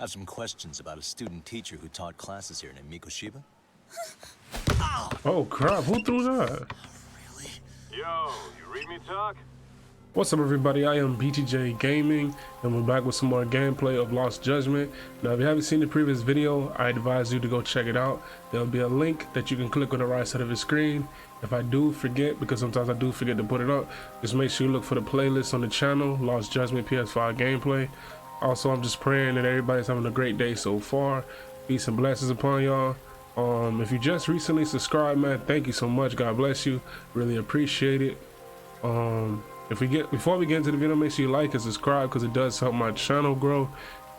I have some questions about a student teacher who taught classes here named Mikoshiba. Oh crap, who threw that? Really? Yo, you read me talk? What's up everybody, I am Iambtjgaming and we're back with some more gameplay of Lost Judgment. Now if you haven't seen the previous video, I advise you to go check it out. There'll be a link that you can click on the right side of the screen. If I do forget, because sometimes I do forget to put it up, just make sure you look for the playlist on the channel, Lost Judgment PS5 gameplay. Also, I'm just praying that everybody's having a great day so far. Peace and blessings upon y'all. If you just recently subscribed, man, thank you so much. God bless you. Really appreciate it. Before we get into the video, make sure you like and subscribe because it does help my channel grow.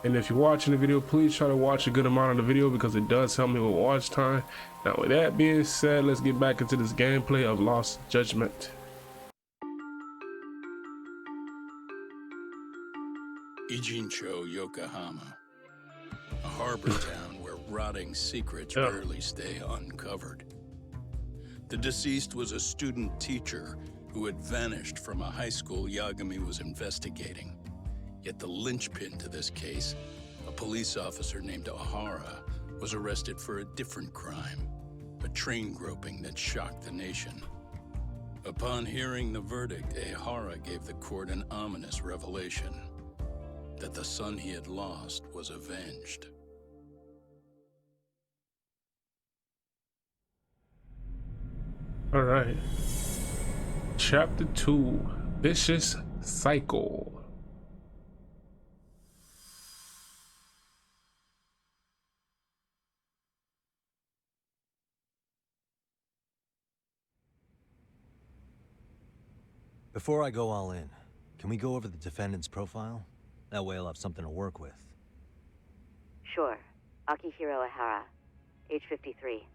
And if you're watching the video, please try to watch a good amount of the video because it does help me with watch time. Now with that being said, let's get back into this gameplay of Lost Judgment. Ijincho, Yokohama, a harbor town where rotting secrets rarely stay uncovered. The deceased was a student teacher who had vanished from a high school Yagami was investigating. Yet the linchpin to this case, a police officer named Ahara, was arrested for a different crime, a train groping that shocked the nation. Upon hearing the verdict, Ahara gave the court an ominous revelation: that the son he had lost was avenged. All right. Chapter 2, Vicious Cycle. Before I go all in, can we go over the defendant's profile? That way I'll have something to work with. Sure. Akihiro Ahara, age 53,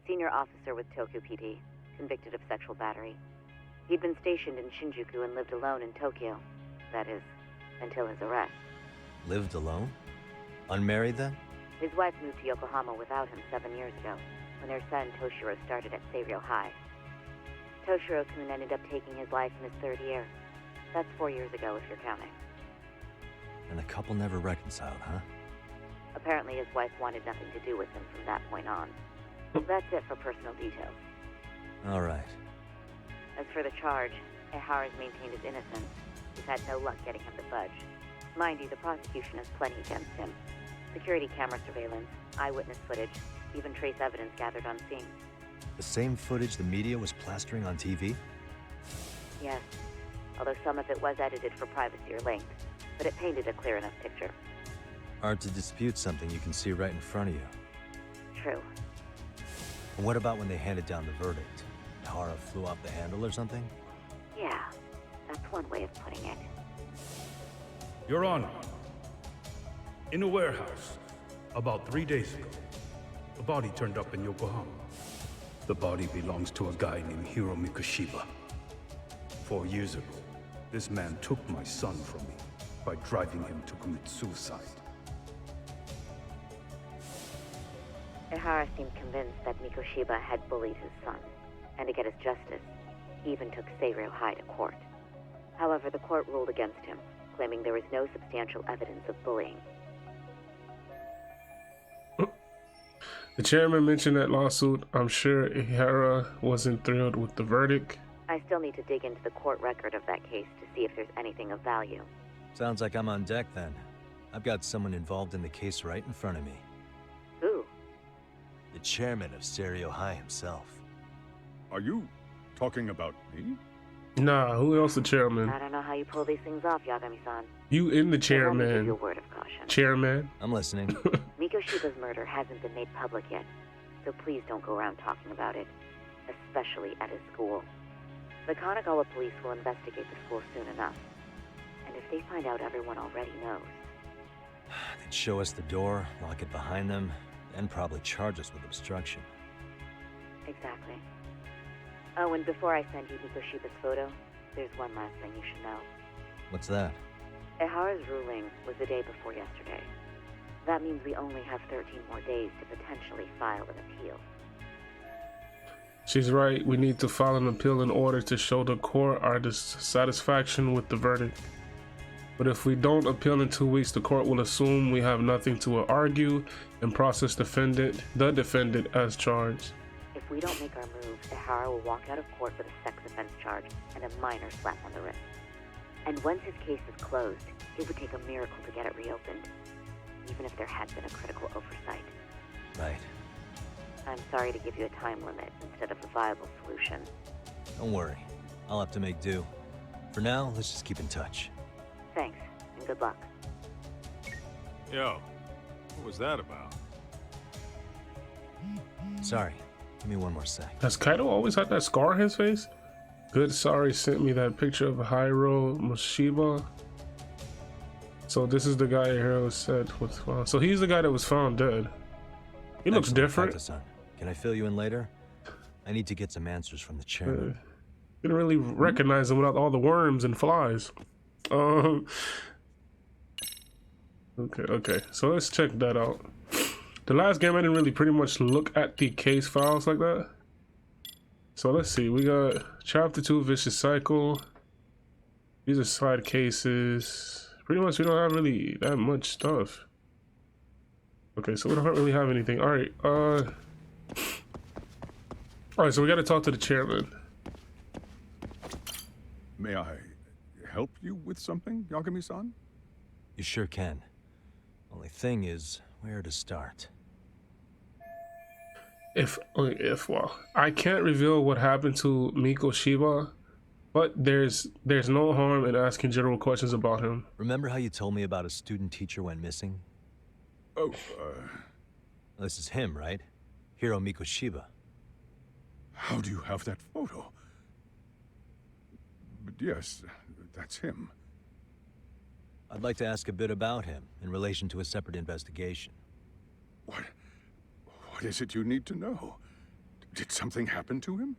senior officer with Tokyo PD, convicted of sexual battery. He'd been stationed in Shinjuku and lived alone in Tokyo. That is, until his arrest. Lived alone? Unmarried then? His wife moved to Yokohama without him 7 years ago, when their son Toshiro started at Seiryō High. Toshiro-kun ended up taking his life in his third year. That's 4 years ago, if you're counting. And the couple never reconciled, huh? Apparently his wife wanted nothing to do with him from that point on. That's it for personal details. All right. As for the charge, Ehara's maintained his innocence. He's had no luck getting him to budge. Mind you, the prosecution has plenty against him. Security camera surveillance, eyewitness footage, even trace evidence gathered on scene. The same footage the media was plastering on TV? Yes, although some of it was edited for privacy or length, but it painted a clear enough picture. Hard to dispute something you can see right in front of you. True. And what about when they handed down the verdict? Ahara flew off the handle or something? Yeah, that's one way of putting it. Your Honor, in a warehouse, about 3 days ago, a body turned up in Yokohama. The body belongs to a guy named Hiro Mikoshiba. 4 years ago, this man took my son from me by driving him to commit suicide. Ehara seemed convinced that Mikoshiba had bullied his son, and to get his justice, he even took Seiryō High to court. However, the court ruled against him, claiming there was no substantial evidence of bullying. The chairman mentioned that lawsuit. I'm sure Ahara wasn't thrilled with the verdict. I still need to dig into the court record of that case to see if there's anything of value. Sounds like I'm on deck then. I've got someone involved in the case right in front of me. Who? The chairman of Seiryō High himself. Are you talking about me? Nah, who else the chairman? I don't know how you pull these things off, Yagami-san. You in the Give chairman. you a word of caution. Chairman. I'm listening. Mikoshiba's murder hasn't been made public yet, so please don't go around talking about it, especially at his school. The Kanagawa police will investigate the school soon enough, and if they find out everyone already knows... They'd show us the door, lock it behind them, then probably charge us with obstruction. Exactly. Oh, and before I send you Mikoshiba's photo, there's one last thing you should know. What's that? Ehara's ruling was the day before yesterday. That means we only have 13 more days to potentially file an appeal. She's right. We need to file an appeal in order to show the court our dissatisfaction with the verdict. But if we don't appeal in 2 weeks, the court will assume we have nothing to argue and process the defendant as charged. If we don't make our move, Ihara will walk out of court with a sex offense charge and a minor slap on the wrist. And once his case is closed, it would take a miracle to get it reopened, even if there had been a critical oversight. Right. I'm sorry to give you a time limit instead of a viable solution. Don't worry. I'll have to make do. For now, let's just keep in touch. Thanks, and good luck. Yo, what was that about? Sorry. Give me one more sec. Has Kaido always had that scar on his face? Good Sorry sent me that picture of Hiro Moshiba. So this is the guy Hiro said was found. So he's the guy that was found dead. He looks Excellent, different. Kata-san. Can I fill you in later? I need to get some answers from the chairman. Didn't really recognize him without all the worms and flies. Okay. So let's check that out. The last game I didn't really pretty much look at the case files like that. So let's see. We got Chapter 2, Vicious Cycle. These are side cases. Pretty much we don't have really that much stuff. Okay, so we don't really have anything. Alright, Alright, so we gotta talk to the chairman. May I help you with something, Yagami-san? You sure can. Only thing is, where to start? Well, I can't reveal what happened to Miko Shiba, but there's no harm in asking general questions about him. Remember how you told me about a student teacher went missing? Oh, This is him, right? Hiro Mikoshiba. how do you have that photo? But yes, that's him. I'd like to ask a bit about him in relation to a separate investigation. What is it you need to know? Did something happen to him?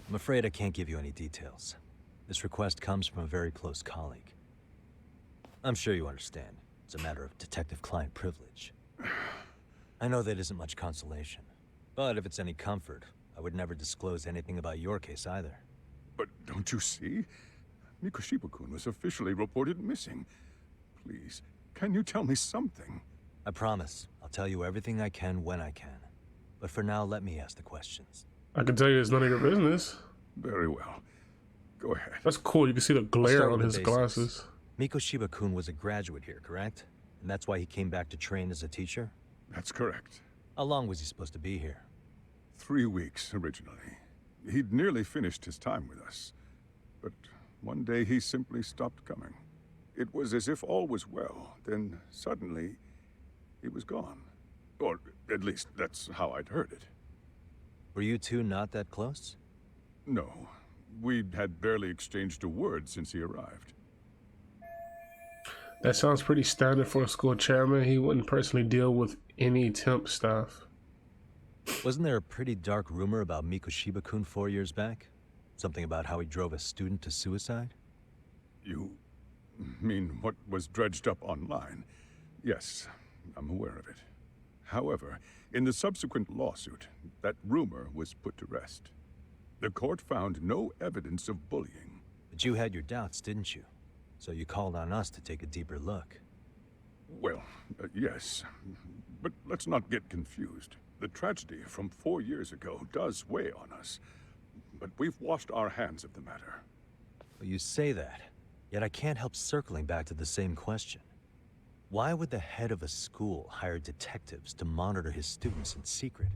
I'm afraid I can't give you any details. This request comes from a very close colleague. I'm sure you understand. It's a matter of detective-client privilege. I know that isn't much consolation, but if it's any comfort, I would never disclose anything about your case either. But don't you see? Mikoshiba-kun was officially reported missing. Please, can you tell me something? I promise. I'll tell you everything I can when I can. But for now, let me ask the questions. I can tell you it's none of your business. Very well. Go ahead. That's cool. You can see the I'll glare start on with his the basics. glasses. Mikoshiba-kun was a graduate here, correct? And that's why he came back to train as a teacher? That's correct. How long was he supposed to be here? 3 weeks, originally. He'd nearly finished his time with us. But one day he simply stopped coming. It was as if all was well. Then, suddenly, he was gone. Or, at least, that's how I'd heard it. Were you two not that close? No. We'd had barely exchanged a word since he arrived. That sounds pretty standard for a school chairman. He wouldn't personally deal with any temp staff. Wasn't there a pretty dark rumor about Mikoshiba-kun 4 years back? Something about how he drove a student to suicide? You mean what was dredged up online? Yes, I'm aware of it. However, in the subsequent lawsuit, that rumor was put to rest. The court found no evidence of bullying. But you had your doubts, didn't you? So you called on us to take a deeper look. Well, yes. But let's not get confused. The tragedy from 4 years ago does weigh on us. But we've washed our hands of the matter. Well, you say that, yet I can't help circling back to the same question. Why would the head of a school hire detectives to monitor his students in secret?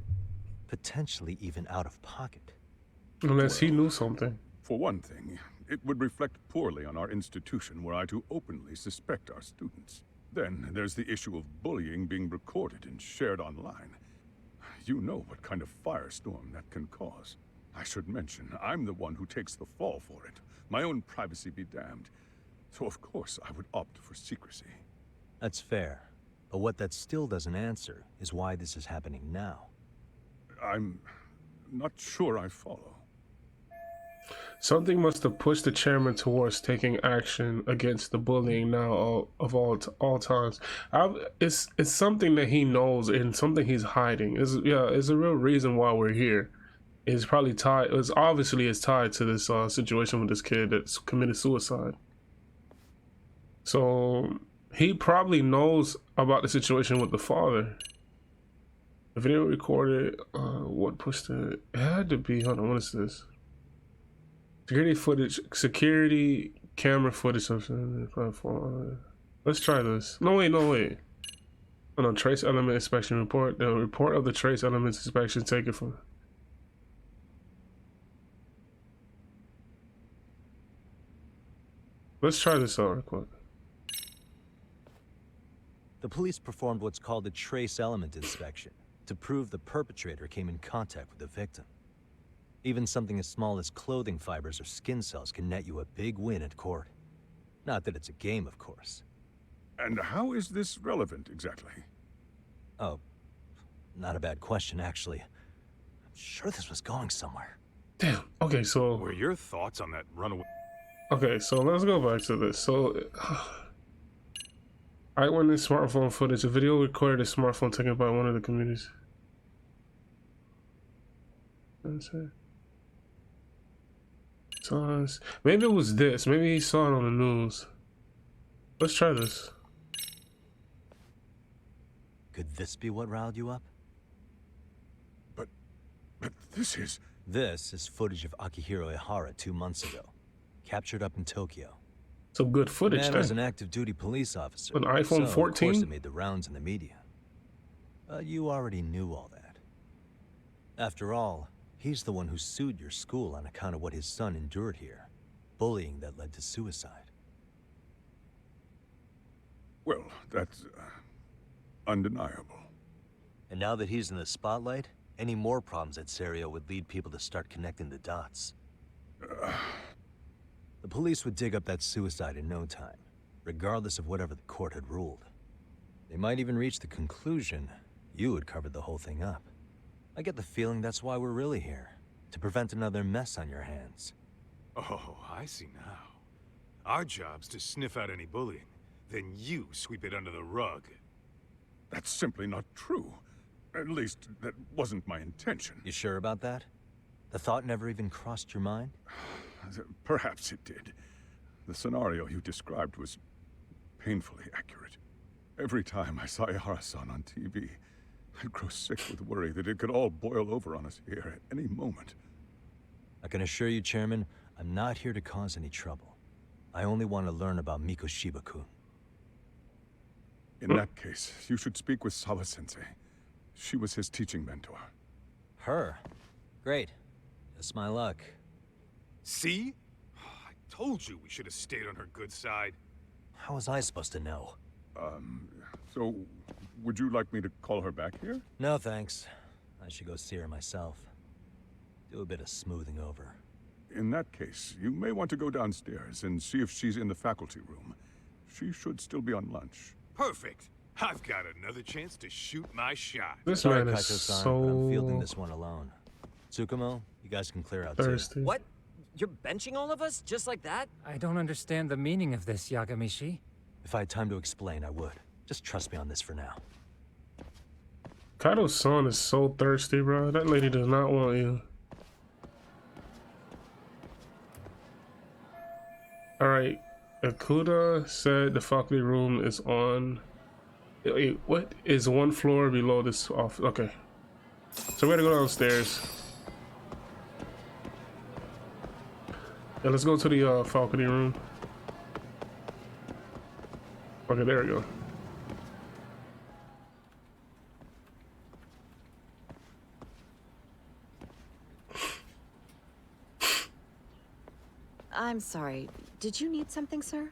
Potentially even out of pocket. Unless he knew something. For one thing, it would reflect poorly on our institution were I to openly suspect our students. Then there's the issue of bullying being recorded and shared online. You know what kind of firestorm that can cause. I should mention, I'm the one who takes the fall for it. My own privacy be damned. So of course I would opt for secrecy. That's fair. But what that still doesn't answer is why this is happening now. I'm not sure I follow. Something must have pushed the chairman towards taking action against the bullying now of all times. It's something that he knows and something he's hiding. It's a real reason why we're here. It's probably tied. It's tied to this situation with this kid that's committed suicide. So he probably knows about the situation with the father. The video recorded, what pushed it? It had to be, hold on, what is this? Security camera footage of platform. Let's try this. No, wait. Hold on, trace element inspection report. The report of the trace elements inspection taken from. Let's try this out real quick. The police performed what's called a trace element inspection to prove the perpetrator came in contact with the victim. Even something as small as clothing fibers or skin cells can net you a big win at court. Not that it's a game, of course. And how is this relevant, exactly? Oh, not a bad question, actually. I'm sure this was going somewhere. Damn. Okay, so. Were your thoughts on that runaway? Okay, so let's go back to this. So, eyewitness smartphone footage. A video recorded a smartphone taken by one of the communities. That's it. So, maybe it was this. Maybe he saw it on the news. Let's try this. Could this be what riled you up? But this is... This is footage of Akihiro Ihara 2 months ago, captured up in Tokyo. Some good footage. Man was an active duty police officer. An iPhone 14? Of course it made the rounds in the media. But you already knew all that. After all, he's the one who sued your school on account of what his son endured here. Bullying that led to suicide. Well, that's... undeniable. And now that he's in the spotlight, any more problems at Serio would lead people to start connecting the dots. The police would dig up that suicide in no time, regardless of whatever the court had ruled. They might even reach the conclusion you had covered the whole thing up. I get the feeling that's why we're really here, to prevent another mess on your hands. Oh, I see now. Our job's to sniff out any bullying, then you sweep it under the rug. That's simply not true. At least, that wasn't my intention. You sure about that? The thought never even crossed your mind? Perhaps it did. The scenario you described was painfully accurate. Every time I saw Ihara-san on TV, I'd grow sick with worry that it could all boil over on us here at any moment. I can assure you, Chairman, I'm not here to cause any trouble. I only want to learn about Mikoshiba-kun. In that case, you should speak with Sawa-sensei. She was his teaching mentor. Her? Great. That's my luck. See? I told you we should have stayed on her good side. How was I supposed to know? So, would you like me to call her back here? No, thanks. I should go see her myself. Do a bit of smoothing over. In that case, you may want to go downstairs and see if she's in the faculty room. She should still be on lunch. Perfect. I've got another chance to shoot my shot. This Sorry, man is Kaito-san, so but I'm fielding this one alone. Tsukumo, you guys can clear out too. thirsty. What? You're benching all of us just like that? I don't understand the meaning of this, Yagamishi. If I had time to explain, I would. Just trust me on this for now. Kaido's son is so thirsty, bro. That lady does not want you. Alright. Akuda said the faculty room is on... Wait, what? Is one floor below this off? Okay. So we gotta go downstairs. Yeah, let's go to the faculty room. Okay, there we go. I'm sorry. Did you need something, sir?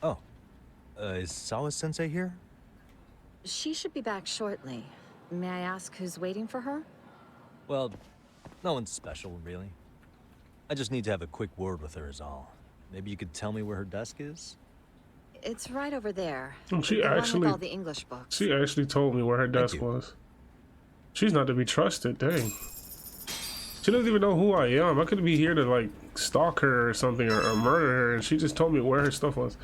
Oh. Is Sawa-sensei here? She should be back shortly. May I ask who's waiting for her? Well, no one's special, really. I just need to have a quick word with her is all. Maybe you could tell me where her desk is? It's right over there. Oh, she The one with actually- all the English books. She actually told me where her desk you. was. She's not to be trusted, dang. She doesn't even know who I am. I could be here to like stalk her or something or murder her, and she just told me where her stuff was.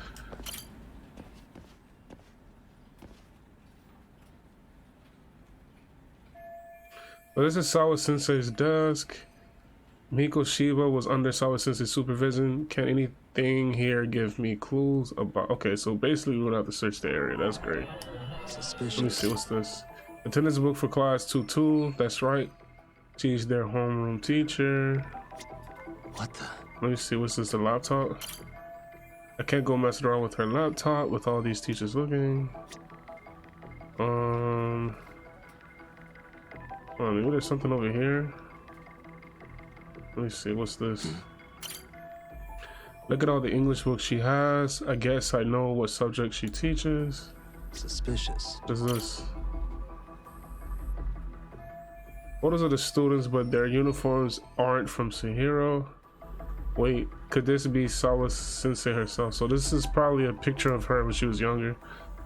Well, this is Sawa Sensei's desk. Miko Shiba was under Sawa Sensei's supervision. Can anything here give me clues about? Okay, so basically we would have to search the area. That's great. Suspicious. Let me see, what's this? Attendance book for class 2-2. That's right. She's their homeroom teacher. What the? Let me see, what's this? The laptop? I can't go mess around with her laptop with all these teachers looking. Oh, maybe there's something over here. Let me see, what's this? Look at all the English books she has. I guess I know what subject she teaches. Suspicious. What is this? Photos of the students, but their uniforms aren't from Chihiro. Wait, could this be Sawa Sensei herself? So this is probably a picture of her when she was younger.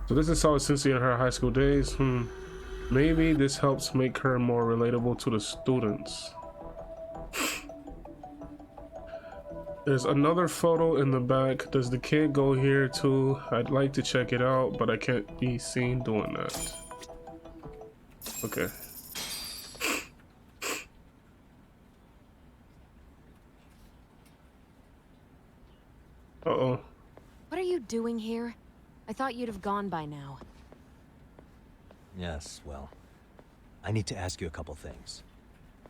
So this is Sawa Sensei in her high school days. Maybe this helps make her more relatable to the students. There's another photo in the back. Does the kid go here too? I'd like to check it out, but I can't be seen doing that. Okay. Uh-oh. What are you doing here? I thought you'd have gone by now. Yes, well, I need to ask you a couple things.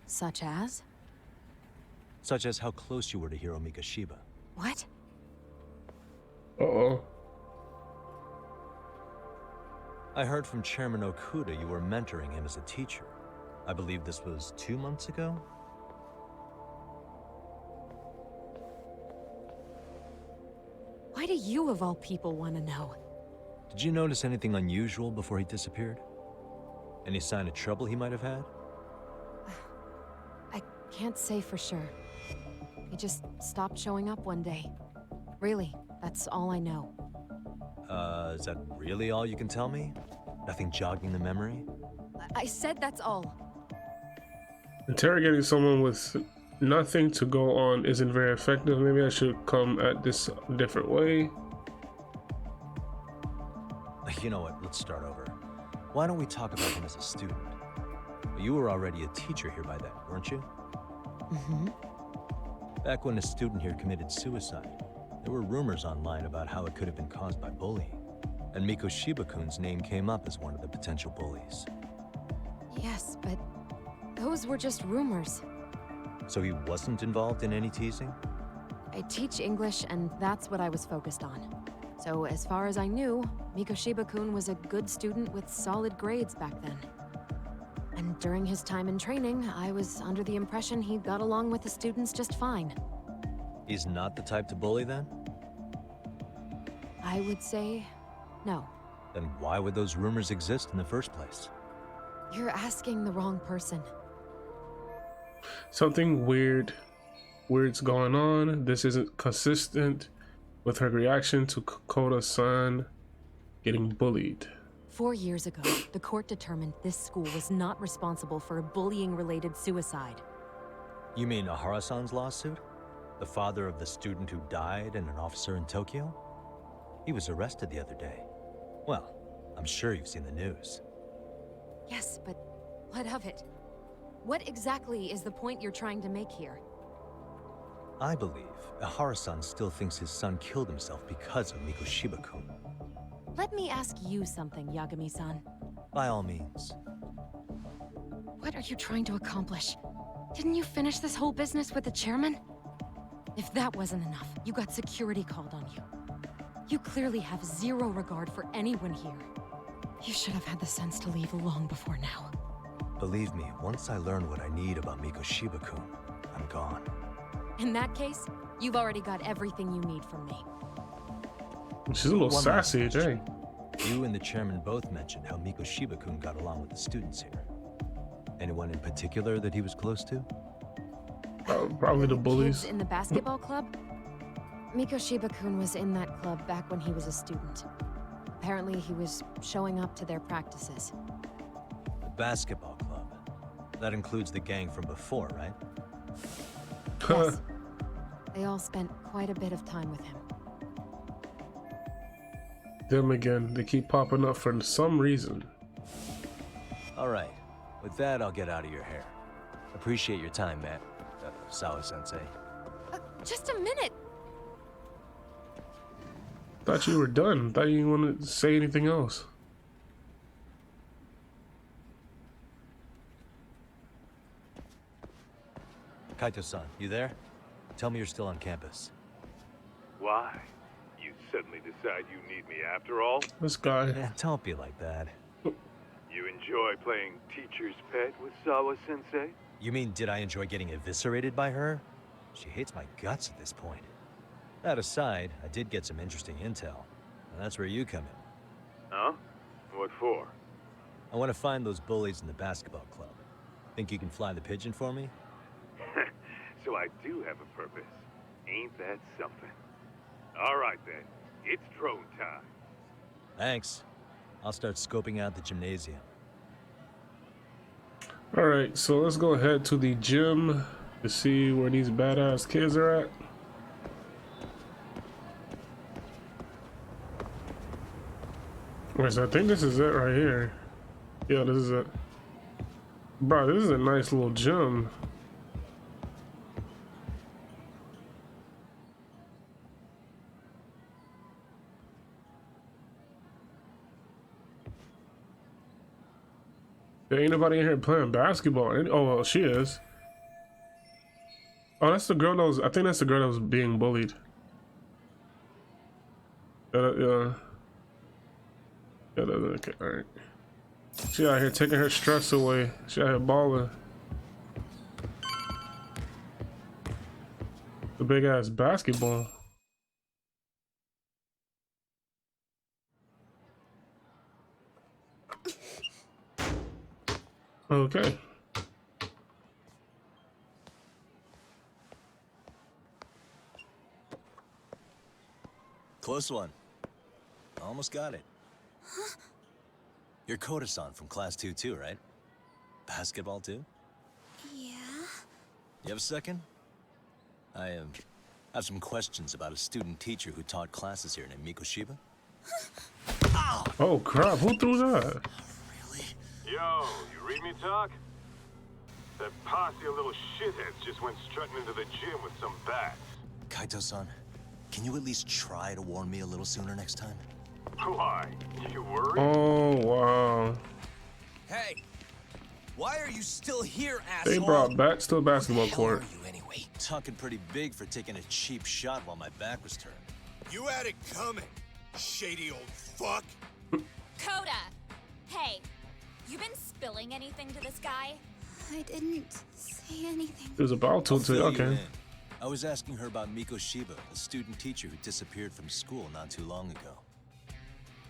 Such as? Such as how close you were to Hiro Mikoshiba. What? Uh-oh. I heard from Chairman Okuda you were mentoring him as a teacher. I believe this was 2 months ago? Why do you, of all people, want to know? Did you notice anything unusual before he disappeared? Any sign of trouble he might have had? I can't say for sure. He just stopped showing up one day. Really, that's all I know. Is that really all you can tell me? Nothing jogging the memory? I said that's all. Interrogating someone with nothing to go on isn't very effective. Maybe I should come at this a different way. You know what, let's start over. Why don't we talk about him as a student? You were already a teacher here by then, weren't you? Mm-hmm. Back when a student here committed suicide, there were rumors online about how it could have been caused by bullying. And Mikoshiba-kun's name came up as one of the potential bullies. Yes, but those were just rumors. So he wasn't involved in any teasing? I teach English, and that's what I was focused on. So as far as I knew, Mikoshiba-kun was a good student with solid grades back then. And during his time in training, I was under the impression he got along with the students just fine. He's not the type to bully then? I would say no. Then why would those rumors exist in the first place? You're asking the wrong person. Something weird's going on. This isn't consistent with her reaction to Koda-san getting bullied. 4 years ago, the court determined this school was not responsible for a bullying-related suicide. You mean Ahara-san's lawsuit? The father of the student who died and an officer in Tokyo? He was arrested the other day. Well, I'm sure you've seen the news. Yes, but what of it? What exactly is the point you're trying to make here? I believe Ahara-san still thinks his son killed himself because of Mikoshiba-kun. Let me ask you something, Yagami-san. By all means. What are you trying to accomplish? Didn't you finish this whole business with the chairman? If that wasn't enough, you got security called on you. You clearly have zero regard for anyone here. You should have had the sense to leave long before now. Believe me, once I learn what I need about Mikoshiba-kun, I'm gone. In that case, you've already got everything you need from me. She's a little One last sassy, question. dang. You and the chairman both mentioned how Mikoshiba-kun got along with the students here. Anyone in particular that he was close to? Probably the bullies. Kids in the basketball club? Mikoshiba-kun was in that club back when he was a student. Apparently, he was showing up to their practices. The basketball club. That includes the gang from before, right? Yes. They all spent quite a bit of time with him. Them again. They keep popping up for some reason. All right. With that, I'll get out of your hair. Appreciate your time, Matt. Sawa-sensei. Just a minute. Thought you were done. Thought you didn't want to say anything else. Kaito-san, you there? Tell me you're still on campus. Why? You suddenly decide you need me after all? This guy. Yeah, don't be like that. You enjoy playing teacher's pet with Sawa-sensei? You mean, did I enjoy getting eviscerated by her? She hates my guts at this point. That aside, I did get some interesting intel, and that's where you come in. Huh? What for? I want to find those bullies in the basketball club. Think you can fly the pigeon for me? So I do have a purpose. Ain't that something? All right then, it's drone time. Thanks. I'll start scoping out the gymnasium. Alright, so let's go ahead to the gym to see where these badass kids are at. Wait, so I think this is it right here. Yeah, this is it. Bro, this is a nice little gym. There ain't nobody in here playing basketball. Oh, well, she is. Oh, that's the girl that was, I think that's the girl that was being bullied. Yeah. Yeah, okay, alright. She out here taking her stress away. She out here balling. The big ass basketball. Okay. Close one. Almost got it. Huh? You're Koda-san from class 2 too, right? Basketball too? Yeah? You have a second? I have some questions about a student teacher who taught classes here named Mikoshiba. Oh crap, who threw that? Really? Yo, you read me talk? That posse of little shitheads just went strutting into the gym with some bats. Kaito-san, can you at least try to warn me a little sooner next time? Why? You worried? Oh wow. Hey, why are you still here, asshole? They brought bats to a basketball court. Who are you anyway? Talking pretty big for taking a cheap shot while my back was turned. You had it coming, shady old fuck. Coda! Hey, you been spilling anything to this guy? I didn't say anything. It was about to, okay. I was asking her about Mikoshiba, a student teacher who disappeared from school not too long ago.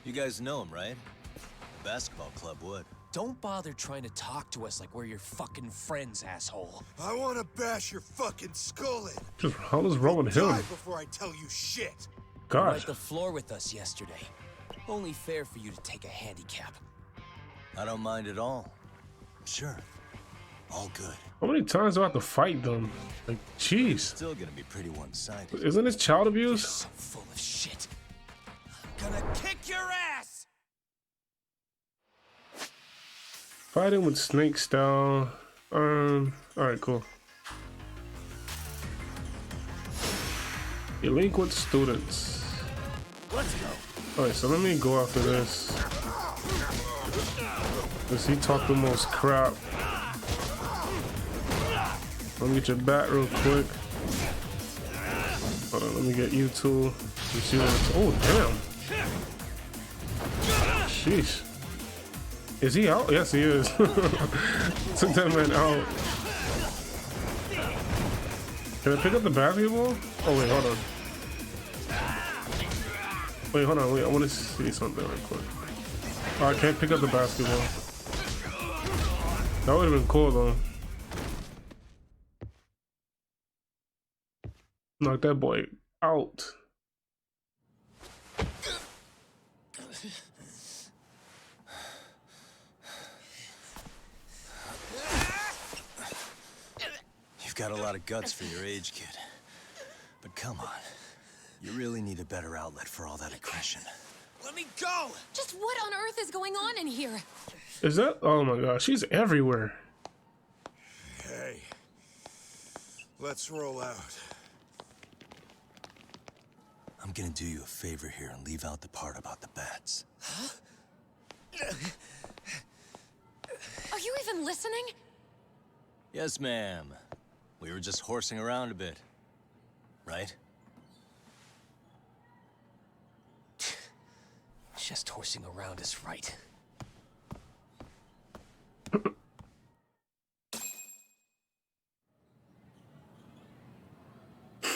You guys know him, right? The basketball club would. Don't bother trying to talk to us like we're your fucking friends, asshole. I want to bash your fucking skull in. Just how was wrong with him? Die before I tell you shit. You Gosh. wiped the floor with us yesterday. Only fair for you to take a handicap. I don't mind at all. Sure. All good. How many times do I have to fight them? Like, jeez. Still gonna be pretty one-sided. Isn't this child You're abuse? so full of shit. I'm gonna kick your ass! Fighting with snake style. Alright, cool. Delinquent students. Let's go. Alright, so let me go after this. Cause he talked the most crap. Let me get your bat real quick. Hold on, let me get you two. You see what it's, oh damn. Sheesh. Is he out? Yes, he is. Took that man out. Can I pick up the basketball? Oh wait, hold on. Wait, hold on. Wait, I want to see something real quick. Oh, I can't pick up the basketball. That would have been cool though. Knock that boy out. You've got a lot of guts for your age, kid. But come on. You really need a better outlet for all that aggression. Let me go! Just what on earth is going on in here? Is that? Oh my gosh, she's everywhere. Hey, Let's roll out. I'm gonna do you a favor here and leave out the part about the bats. Are you even listening? Yes, ma'am. We were just horsing around a bit. Right? Just horsing around is right.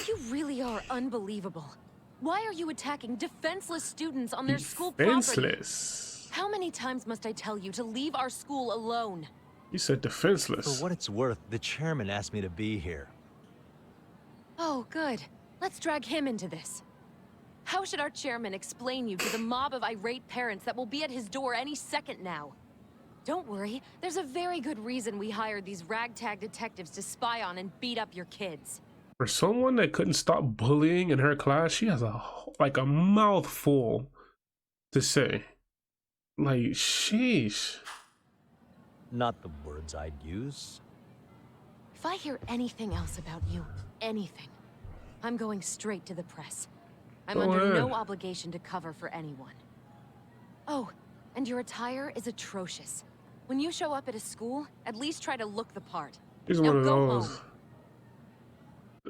You really are unbelievable. Why are you attacking defenseless students on their school property? Defenseless. How many times must I tell you to leave our school alone? You said defenseless. For what it's worth, the chairman asked me to be here. Oh, good. Let's drag him into this. How should our chairman explain you to the mob of irate parents that will be at his door any second now? Don't worry, there's a very good reason we hired these ragtag detectives to spy on and beat up your kids. For someone that couldn't stop bullying in her class, she has a mouthful to say. Like, sheesh. Not the words I'd use. If I hear anything else about you, anything, I'm going straight to the press. I'm under no obligation to cover for anyone. Oh, and your attire is atrocious. When you show up at a school, at least try to look the part. She's Now one of go those. home.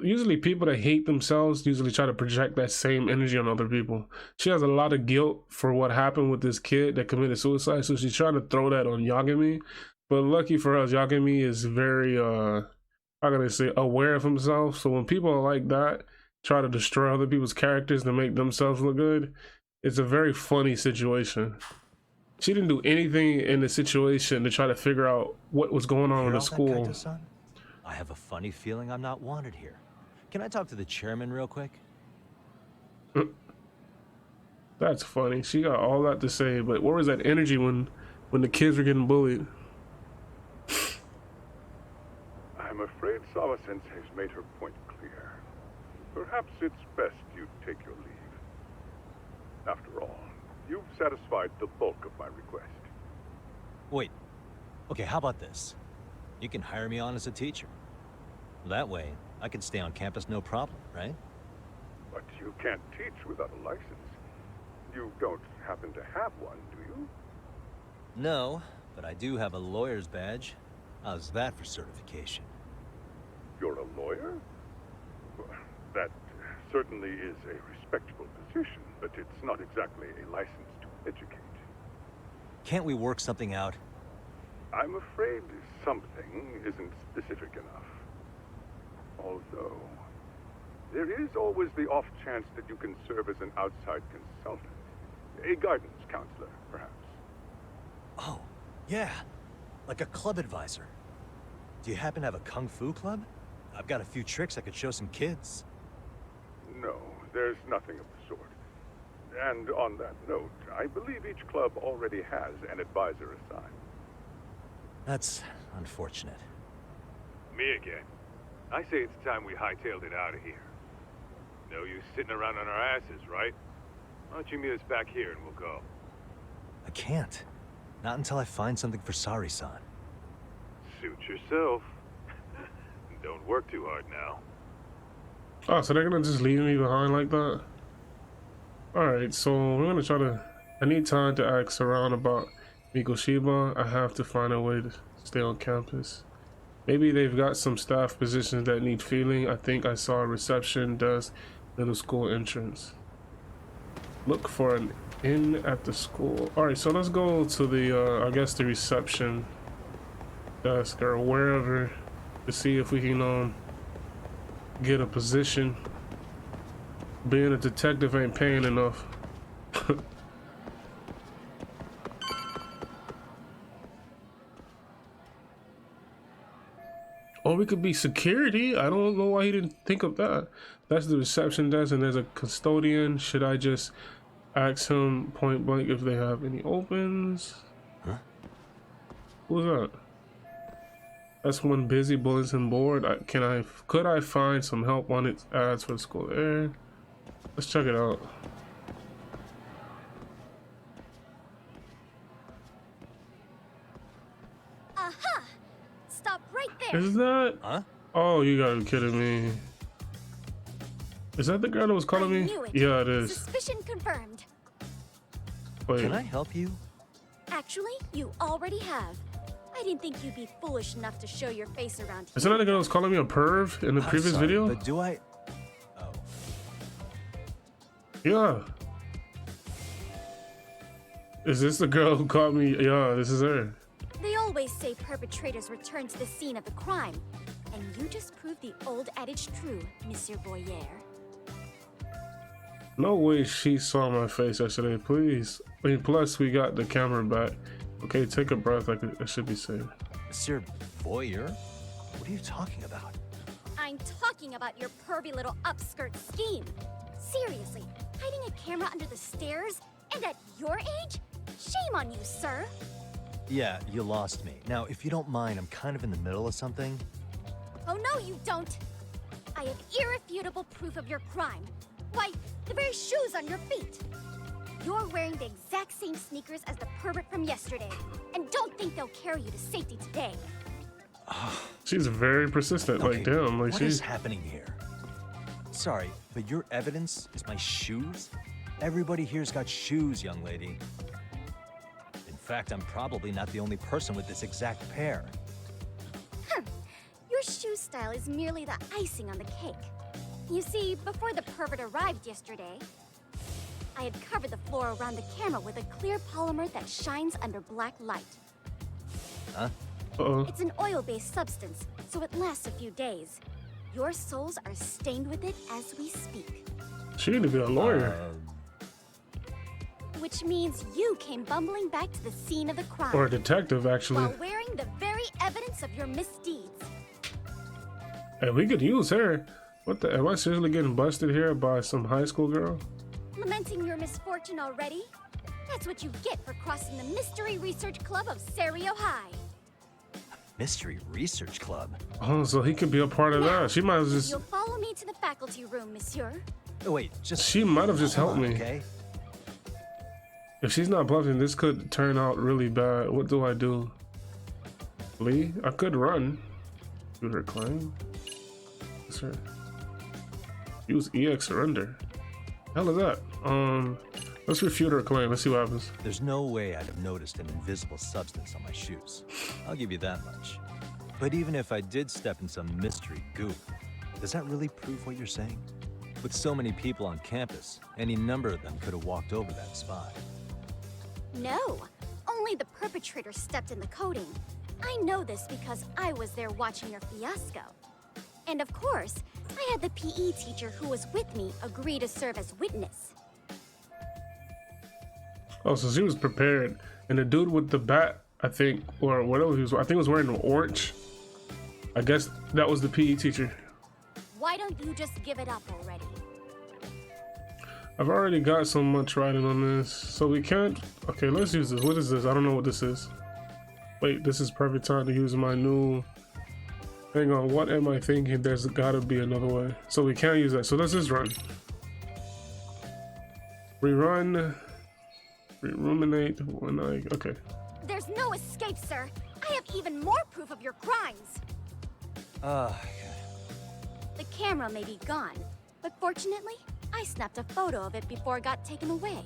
Usually people that hate themselves usually try to project that same energy on other people. She has a lot of guilt for what happened with this kid that committed suicide, so she's trying to throw that on Yagami. But lucky for us, Yagami is very, how can I say, aware of himself. So when people like that try to destroy other people's characters to make themselves look good, it's a very funny situation. She didn't do anything in the situation to try to figure out what was going on in the school. I have a funny feeling I'm not wanted here. Can I talk to the chairman real quick? That's funny. She got all that to say, but where was that energy when the kids were getting bullied? I'm afraid Sawa-sensei's made her point clear. Perhaps it's best you take your leave. After all, you've satisfied the bulk of my request. Wait. Okay, how about this? You can hire me on as a teacher. That way, I can stay on campus no problem, right? But you can't teach without a license. You don't happen to have one, do you? No, but I do have a lawyer's badge. How's that for certification? You're a lawyer? Well, that certainly is a respectable position, but it's not exactly a license to educate. Can't we work something out? I'm afraid something isn't specific enough. Although, there is always the off chance that you can serve as an outside consultant. A guidance counselor, perhaps. Oh, yeah. Like a club advisor. Do you happen to have a kung fu club? I've got a few tricks I could show some kids. No, there's nothing of the sort. And on that note, I believe each club already has an advisor assigned. That's unfortunate. Me again. I say it's time we hightailed it out of here. No use sitting around on our asses, right? Why don't you meet us back here and we'll go? I can't. Not until I find something for Sari-san. Suit yourself. Don't work too hard now. Oh, so they're gonna just leave me behind like that? Alright, so we're gonna try to... I need time to ask around about Mikoshiba. I have to find a way to stay on campus. Maybe they've got some staff positions that need filling. I think I saw a reception desk, middle school entrance. Look for an inn at the school. Alright, so let's go to the, I guess the reception desk or wherever to see if we can, get a position. Being a detective ain't paying enough. Or we could be security. I don't know why he didn't think of that. That's the reception desk and there's a custodian. Should I just ask him point blank if they have any opens? Huh? Who's that? That's one busy bulletin board. Could I find some help on its ads for the school there? Let's check it out. Aha! Stop right there. Is that? Huh? Oh, you gotta be kidding me. Is that the girl that was calling me? Yeah, it is. Suspicion confirmed. Wait. Can I help you? Actually, you already have. I didn't think you'd be foolish enough to show your face around here. Is that the girl that was calling me a perv in the previous sorry, video? But do I? Oh. Yeah. Is this the girl who called me? Yeah, this is her. They always say perpetrators return to the scene of the crime. And you just proved the old adage true, Monsieur Boyer. No way she saw my face yesterday, please. I mean, plus we got the camera back. Okay, take a breath, like it should be safe. Monsieur Boyer? What are you talking about? I'm talking about your pervy little upskirt scheme. Seriously, hiding a camera under the stairs? And at your age? Shame on you, sir. Yeah, you lost me. Now, if you don't mind, I'm kind of in the middle of something. Oh, no, you don't. I have irrefutable proof of your crime. Why, the very shoes on your feet. You're wearing the exact same sneakers as the pervert from yesterday. And don't think they'll carry you to safety today. She's very persistent. Okay, like, damn, like what she's is happening here? Sorry, but your evidence is my shoes? Everybody here's got shoes, young lady. In fact, I'm probably not the only person with this exact pair. Your shoe style is merely the icing on the cake. You see, before the pervert arrived yesterday, I had covered the floor around the camera with a clear polymer that shines under black light. Huh? It's an oil-based substance, so it lasts a few days. Your soles are stained with it as we speak. She need to be a lawyer. Which means you came bumbling back to the scene of the crime. Or a detective, actually. While wearing the very evidence of your misdeeds. Hey, we could use her. What the? Am I seriously getting busted here by some high school girl? Lamenting your misfortune already? That's what you get for crossing the Mystery Research Club of Serio High. Mystery Research Club? Oh, so he could be a part of that. She might have just... You'll follow me to the faculty room, monsieur. Oh, wait, just... She might have just helped hold on, me. Okay? If she's not bluffing, this could turn out really bad. What do I do? Lee? I could run. Do her claim. What's her? Use EX surrender. Hell is that? Let's refute her claim. Let's see what happens. There's no way I'd have noticed an invisible substance on my shoes. I'll give you that much. But even if I did step in some mystery goop, does that really prove what you're saying? With so many people on campus, any number of them could have walked over that spot. No, only the perpetrator stepped in the coating. I know this because I was there watching your fiasco. And of course, I had the PE teacher who was with me agree to serve as witness. Oh, so she was prepared. And the dude with the bat, I think, or whatever he was, I think he was wearing orange. I guess that was the PE teacher. Why don't you just give it up already? I've already got so much writing on this, so we can't... Okay, let's use this. What is this? I don't know what this is. Wait, this is perfect time to use my new... Hang on, what am I thinking? There's gotta be another way. So we can't use that. So let's just run. Rerun. Ruminate when I... Okay. There's no escape, sir. I have even more proof of your crimes. The camera may be gone, but fortunately, I snapped a photo of it before it got taken away.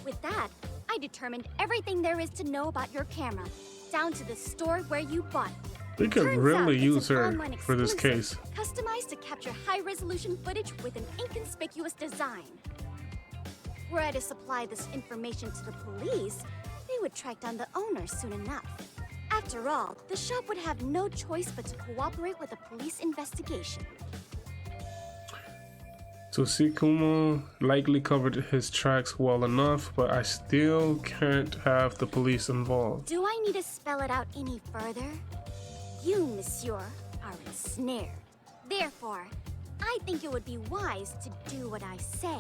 With that, I determined everything there is to know about your camera, down to the store where you bought it. We could Turns out really it's use an her online for this case. exclusive, customized to capture high-resolution footage with an inconspicuous design. Were I to supply this information to the police, they would track down the owner soon enough. After all, the shop would have no choice but to cooperate with the police investigation. Tsukumo likely covered his tracks well enough, but I still can't have the police involved. Do I need to spell it out any further? You, monsieur, are ensnared. Therefore, I think it would be wise to do what I say.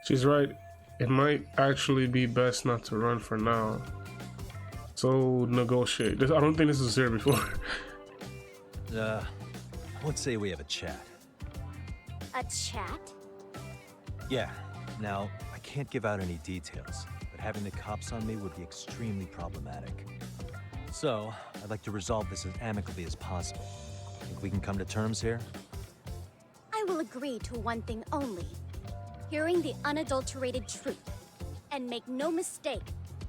She's right. It might actually be best not to run for now. So negotiate. I don't think this was here before. Let's say we have a chat. A chat? Yeah. Now, I can't give out any details, but having the cops on me would be extremely problematic. So, I'd like to resolve this as amicably as possible. Think we can come to terms here? I will agree to one thing only. Hearing the unadulterated truth. And make no mistake,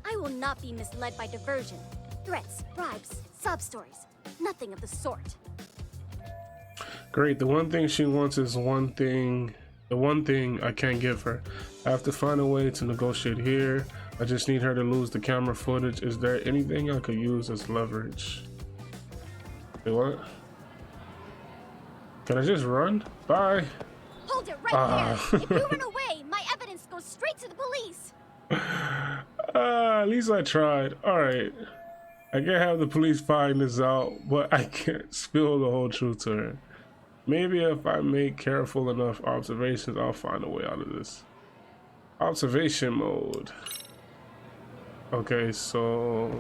I will not be misled by diversion, threats, bribes, sob stories. Nothing of the sort. Great. The one thing she wants is the one thing I can't give her. I have to find a way to negotiate here. I just need her to lose the camera footage. Is there anything I could use as leverage? Wait, what? Can I just run? Bye. Hold it right there! If you run away, my evidence goes straight to the police! At least I tried. Alright. I can't have the police find this out, but I can't spill the whole truth to her. Maybe if I make careful enough observations, I'll find a way out of this. Observation mode. Okay, so...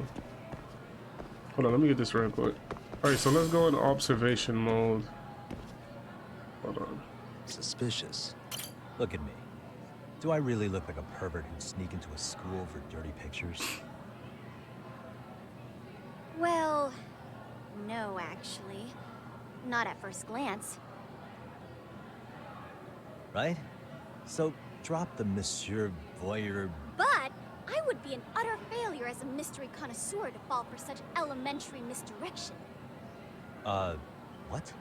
Hold on, let me get this real quick. Alright, so let's go in observation mode. Hold on. Suspicious. Look at me. Do I really look like a pervert who'd sneak into a school for dirty pictures? Well, no, actually. Not at first glance. Right? So, drop the Monsieur Voyeur... But I would be an utter failure as a mystery connoisseur to fall for such elementary misdirection. What?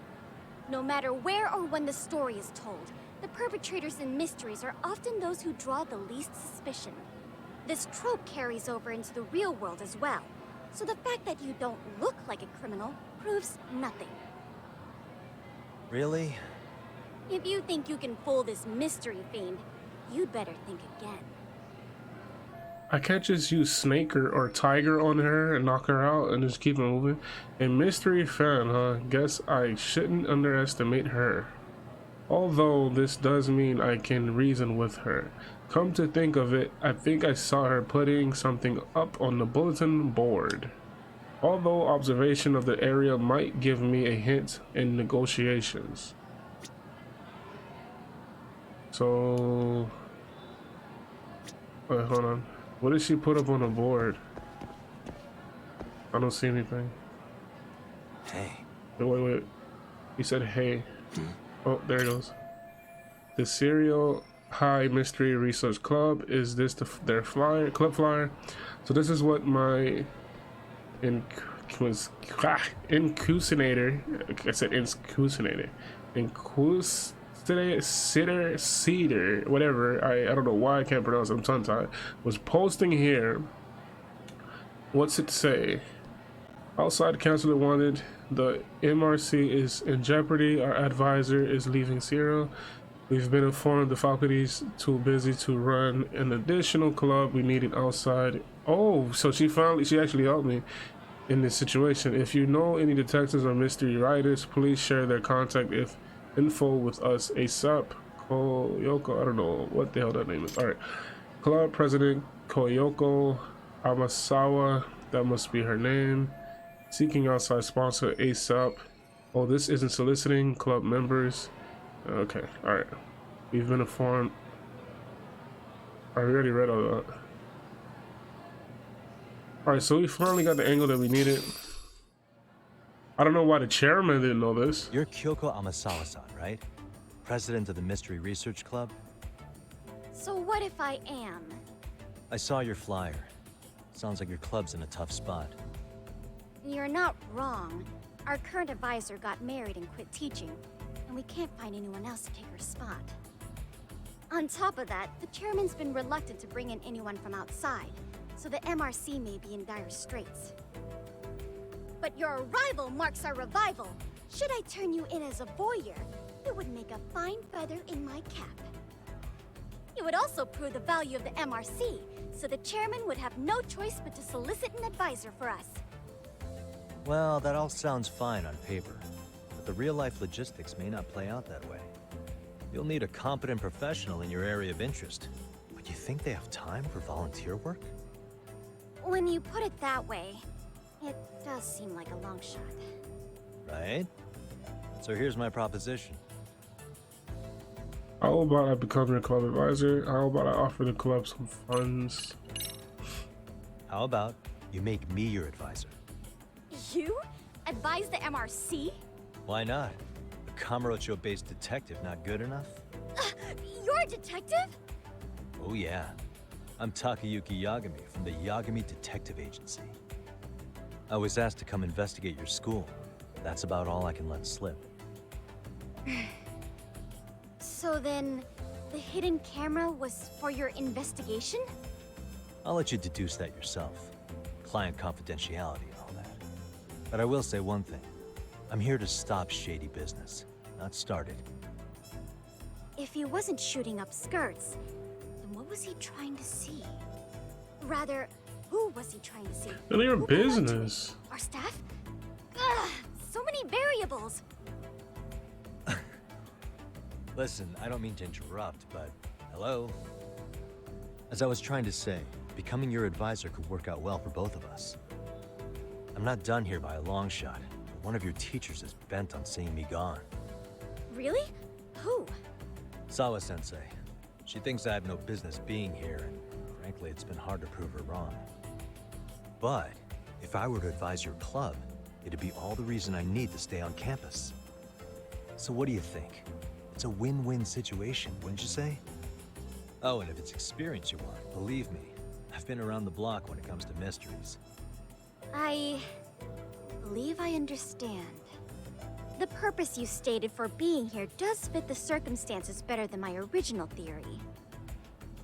No matter where or when the story is told, the perpetrators in mysteries are often those who draw the least suspicion. This trope carries over into the real world as well, so the fact that you don't look like a criminal proves nothing. Really? If you think you can fool this mystery fiend, you'd better think again. I can't just use Snake or Tiger on her and knock her out and just keep it moving. A mystery fan, huh? Guess I shouldn't underestimate her. Although this does mean I can reason with her. Come to think of it, I think I saw her putting something up on the bulletin board. Although observation of the area might give me a hint in negotiations. So... Wait, hold on. What did she put up on the board? I don't see anything. Hey. Wait. He said hey. Oh, there it goes. The Serial High Mystery Research Club. Is this their flyer? Club flyer? So this is what my incusinator. I said incusinator. Cedar, whatever. I don't know why I can't pronounce it. I'm tongue-tied. Was posting here. What's it say? Outside counselor wanted. The MRC is in jeopardy. Our advisor is leaving Zero. We've been informed the faculty's too busy to run an additional club. We need it outside. Oh, so she actually helped me in this situation. If you know any detectives or mystery writers, please share their contact info with us ASAP. Koyoko, I don't know what the hell that name is. Alright. Club President Koyoko Amasawa, that must be her name. Seeking outside sponsor ASAP. Oh, this isn't soliciting club members. Okay, alright. We've been informed. I already read all that. Alright, so we finally got the angle that we needed. I don't know why the chairman didn't know this. You're Kyoko Amasawa-san, right? President of the Mystery Research Club? So what if I am? I saw your flyer. Sounds like your club's in a tough spot. You're not wrong. Our current advisor got married and quit teaching, and we can't find anyone else to take her spot. On top of that, the chairman's been reluctant to bring in anyone from outside, so the MRC may be in dire straits. But your arrival marks our revival. Should I turn you in as a voyeur, it would make a fine feather in my cap. It would also prove the value of the MRC, so the chairman would have no choice but to solicit an advisor for us. Well, that all sounds fine on paper, but the real-life logistics may not play out that way. You'll need a competent professional in your area of interest. But you think they have time for volunteer work? When you put it that way, it does seem like a long shot. Right? So here's my proposition. How about I become your club advisor? How about I offer the club some funds? How about you make me your advisor? You? Advise the MRC? Why not? A Kamurocho-based detective not good enough? You're a detective? Oh yeah. I'm Takayuki Yagami from the Yagami Detective Agency. I was asked to come investigate your school. That's about all I can let slip. So then, the hidden camera was for your investigation? I'll let you deduce that yourself. Client confidentiality and all that. But I will say one thing. I'm here to stop shady business, not start it. If he wasn't shooting up skirts, then what was he trying to see? Rather, who was he trying to see? None of your Who belonged to it? business. Our staff? Ugh, so many variables. Listen, I don't mean to interrupt, but hello? As I was trying to say, becoming your advisor could work out well for both of us. I'm not done here by a long shot, but one of your teachers is bent on seeing me gone. Really? Who? Sawa-sensei. She thinks I have no business being here, and frankly, it's been hard to prove her wrong. But if I were to advise your club, it'd be all the reason I need to stay on campus. So what do you think? It's a win-win situation, wouldn't you say? Oh, and if it's experience you want, believe me, I've been around the block when it comes to mysteries. I believe I understand. The purpose you stated for being here does fit the circumstances better than my original theory.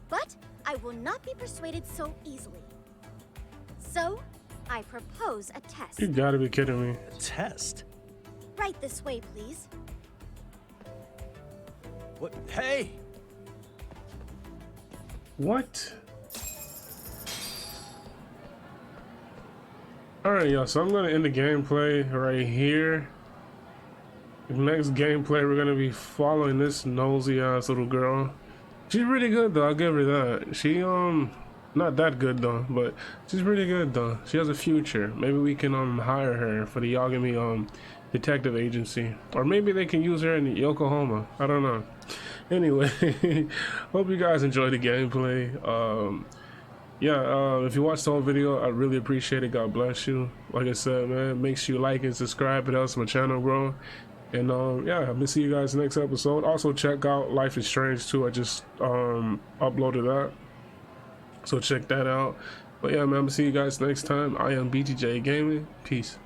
But I will not be persuaded so easily. So, I propose a test. You gotta be kidding me. A test? Right this way, please. What? Hey! What? Alright, y'all, so I'm gonna end the gameplay right here. The next gameplay, we're gonna be following this nosy ass little girl. She's pretty good though, I'll give her that. She not that good though, but she's pretty good though. She has a future. Maybe we can hire her for the Yagami detective agency. Or maybe they can use her in Yokohama. I don't know. Anyway, hope you guys enjoyed the gameplay. If you watched the whole video, I really appreciate it. God bless you. Like I said, man, make sure you like and subscribe. It helps my channel grow. And I'm gonna see you guys next episode. Also check out Life is Strange too. I just uploaded that, so check that out. But yeah, man, I'm gonna see you guys next time. I am BTJ Gaming. Peace.